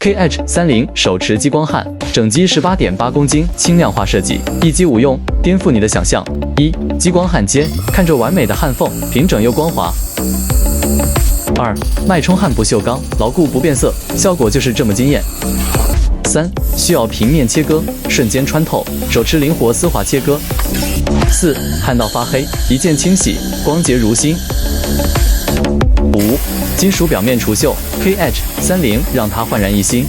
KH30手持激光焊，整机18.8公斤，轻量化设计，一机无用，颠覆你的想象。激光焊接，看着完美的焊缝，平整又光滑。2. 脉冲焊不锈钢，牢固不变色，效果就是这么惊艳。3. 需要平面切割，瞬间穿透，手持灵活丝滑切割。4. 焊到发黑，一键清洗，光洁如新。5. 金属表面除锈 ，KH30让它焕然一新。